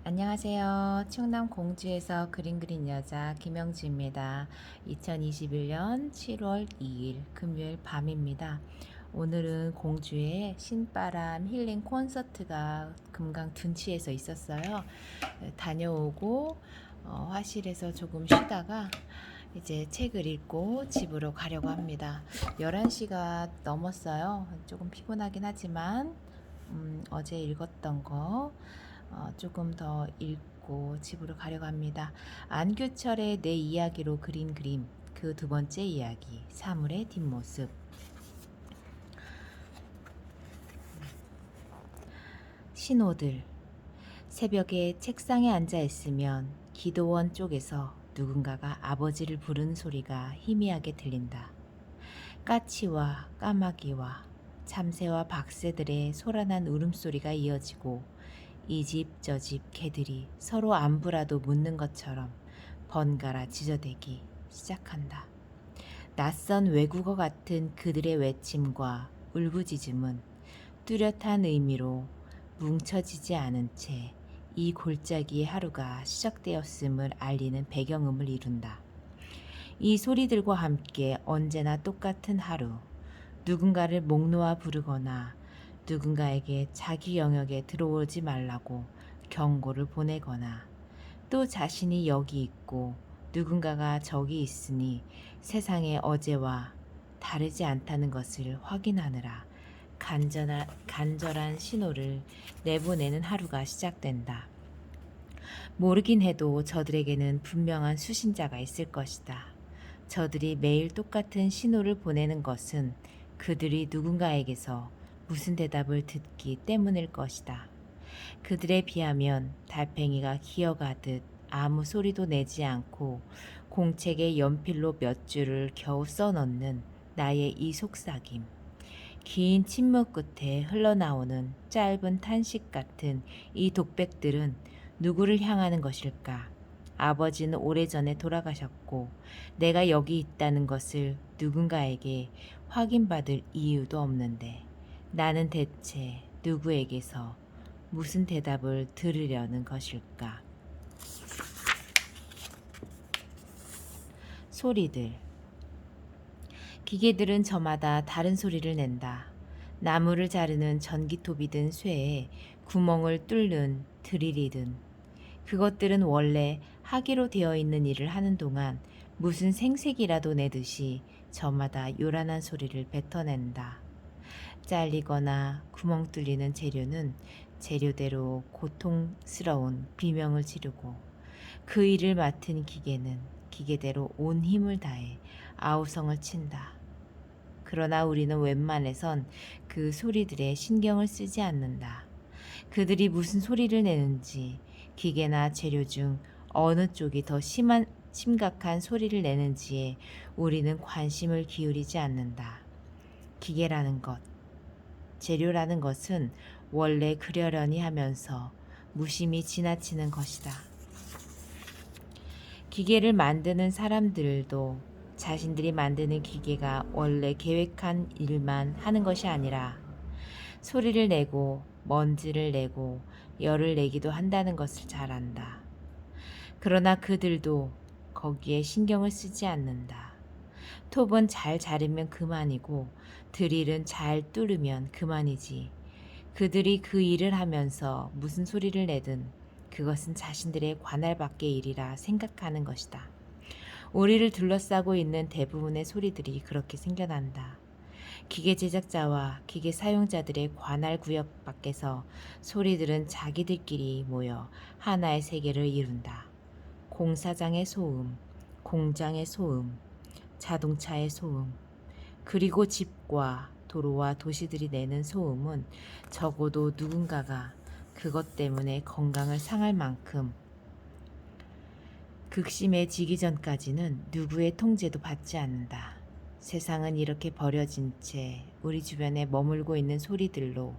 안녕하세요. 충남 공주에서 그림 그린 여자 김영주입니다. 2021년 7월 2일 금요일 밤입니다. 오늘은 공주의 신바람 힐링 콘서트가 금강 둔치에서 있었어요. 다녀오고 화실에서 조금 쉬다가 이제 책을 읽고 집으로 가려고 합니다. 11시가 넘었어요. 조금 피곤하긴 하지만 어제 읽었던 거 조금 더 읽고 집으로 가려고 합니다. 안규철의 내 이야기로 그린 그림 그 두 번째 이야기 사물의 뒷모습. 신호들. 새벽에 책상에 앉아 있으면 기도원 쪽에서 누군가가 아버지를 부르는 소리가 희미하게 들린다. 까치와 까마귀와 참새와 박새들의 소란한 울음소리가 이어지고 이 집 저 집 개들이 서로 안부라도 묻는 것처럼 번갈아 지저대기 시작한다. 낯선 외국어 같은 그들의 외침과 울부짖음은 뚜렷한 의미로 뭉쳐지지 않은 채 이 골짜기의 하루가 시작되었음을 알리는 배경음을 이룬다. 이 소리들과 함께 언제나 똑같은 하루, 누군가를 목 놓아 부르거나 누군가에게 자기 영역에 들어오지 말라고 경고를 보내거나 또 자신이 여기 있고 누군가가 저기 있으니 세상의 어제와 다르지 않다는 것을 확인하느라 간절한 신호를 내보내는 하루가 시작된다. 모르긴 해도 저들에게는 분명한 수신자가 있을 것이다. 저들이 매일 똑같은 신호를 보내는 것은 그들이 누군가에게서 무슨 대답을 듣기 때문일 것이다. 그들에 비하면 달팽이가 기어가듯 아무 소리도 내지 않고 공책에 연필로 몇 줄을 겨우 써넣는 나의 이 속삭임. 긴 침묵 끝에 흘러나오는 짧은 탄식 같은 이 독백들은 누구를 향하는 것일까? 아버지는 오래전에 돌아가셨고 내가 여기 있다는 것을 누군가에게 확인받을 이유도 없는데 나는 대체 누구에게서 무슨 대답을 들으려는 것일까? 소리들. 기계들은 저마다 다른 소리를 낸다. 나무를 자르는 전기톱이든 쇠에 구멍을 뚫는 드릴이든 그것들은 원래 하기로 되어 있는 일을 하는 동안 무슨 생색이라도 내듯이 저마다 요란한 소리를 뱉어낸다. 잘리거나 구멍 뚫리는 재료는 재료대로 고통스러운 비명을 지르고 그 일을 맡은 기계는 기계대로 온 힘을 다해 아우성을 친다. 그러나 우리는 웬만해선 그 소리들에 신경을 쓰지 않는다. 그들이 무슨 소리를 내는지, 기계나 재료 중 어느 쪽이 더 심각한 소리를 내는지에 우리는 관심을 기울이지 않는다. 기계라는 것, 재료라는 것은 원래 그러려니 하면서 무심히 지나치는 것이다. 기계를 만드는 사람들도 자신들이 만드는 기계가 원래 계획한 일만 하는 것이 아니라 소리를 내고 먼지를 내고 열을 내기도 한다는 것을 잘 안다. 그러나 그들도 거기에 신경을 쓰지 않는다. 톱은 잘 자르면 그만이고 드릴은 잘 뚫으면 그만이지. 그들이 그 일을 하면서 무슨 소리를 내든 그것은 자신들의 관할 밖의 일이라 생각하는 것이다. 우리를 둘러싸고 있는 대부분의 소리들이 그렇게 생겨난다. 기계 제작자와 기계 사용자들의 관할 구역 밖에서 소리들은 자기들끼리 모여 하나의 세계를 이룬다. 공사장의 소음, 공장의 소음, 자동차의 소음, 그리고 집과 도로와 도시들이 내는 소음은 적어도 누군가가 그것 때문에 건강을 상할 만큼 극심해지기 전까지는 누구의 통제도 받지 않는다. 세상은 이렇게 버려진 채 우리 주변에 머물고 있는 소리들로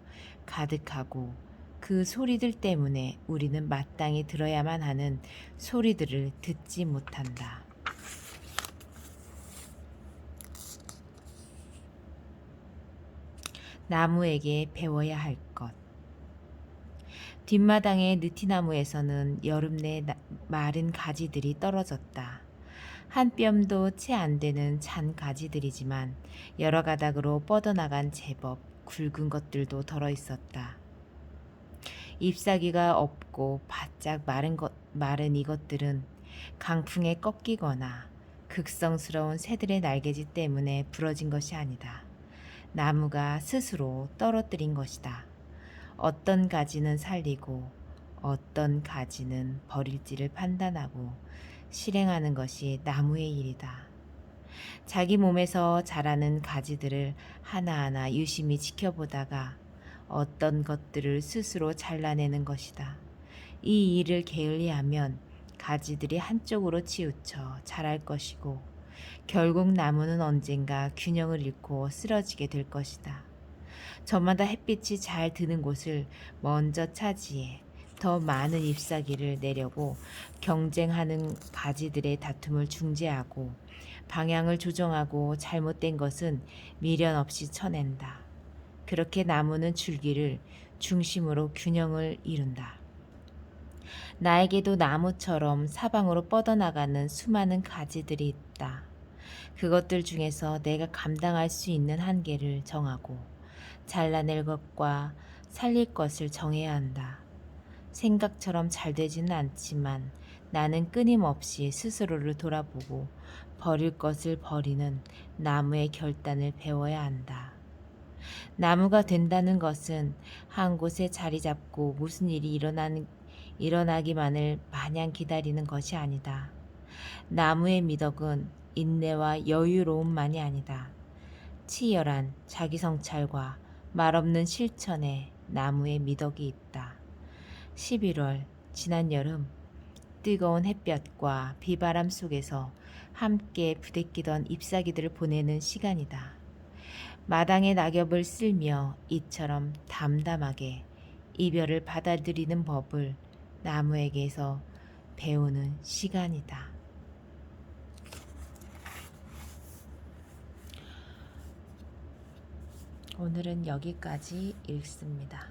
가득하고 그 소리들 때문에 우리는 마땅히 들어야만 하는 소리들을 듣지 못한다. 나무에게 배워야 할 것. 뒷마당의 느티나무에서는 여름 내 마른 가지들이 떨어졌다. 한 뼘도 채 안 되는 잔 가지들이지만 여러 가닥으로 뻗어나간 제법 굵은 것들도 덜어 있었다. 잎사귀가 없고 바짝 마른 이것들은 강풍에 꺾이거나 극성스러운 새들의 날개짓 때문에 부러진 것이 아니다. 나무가 스스로 떨어뜨린 것이다. 어떤 가지는 살리고 어떤 가지는 버릴지를 판단하고 실행하는 것이 나무의 일이다. 자기 몸에서 자라는 가지들을 하나하나 유심히 지켜보다가 어떤 것들을 스스로 잘라내는 것이다. 이 일을 게을리하면 가지들이 한쪽으로 치우쳐 자랄 것이고 결국 나무는 언젠가 균형을 잃고 쓰러지게 될 것이다. 저마다 햇빛이 잘 드는 곳을 먼저 차지해 더 많은 잎사귀를 내려고 경쟁하는 가지들의 다툼을 중재하고 방향을 조정하고 잘못된 것은 미련 없이 쳐낸다. 그렇게 나무는 줄기를 중심으로 균형을 이룬다. 나에게도 나무처럼 사방으로 뻗어나가는 수많은 가지들이 있다. 그것들 중에서 내가 감당할 수 있는 한계를 정하고 잘라낼 것과 살릴 것을 정해야 한다. 생각처럼 잘 되지는 않지만 나는 끊임없이 스스로를 돌아보고 버릴 것을 버리는 나무의 결단을 배워야 한다. 나무가 된다는 것은 한 곳에 자리 잡고 무슨 일이 일어나기만을 마냥 기다리는 것이 아니다. 나무의 미덕은 인내와 여유로움만이 아니다. 치열한 자기 성찰과 말없는 실천에 나무의 미덕이 있다. 11월, 지난 여름, 뜨거운 햇볕과 비바람 속에서 함께 부대끼던 잎사귀들을 보내는 시간이다. 마당에 낙엽을 쓸며 이처럼 담담하게 이별을 받아들이는 법을 나무에게서 배우는 시간이다. 오늘은 여기까지 읽습니다.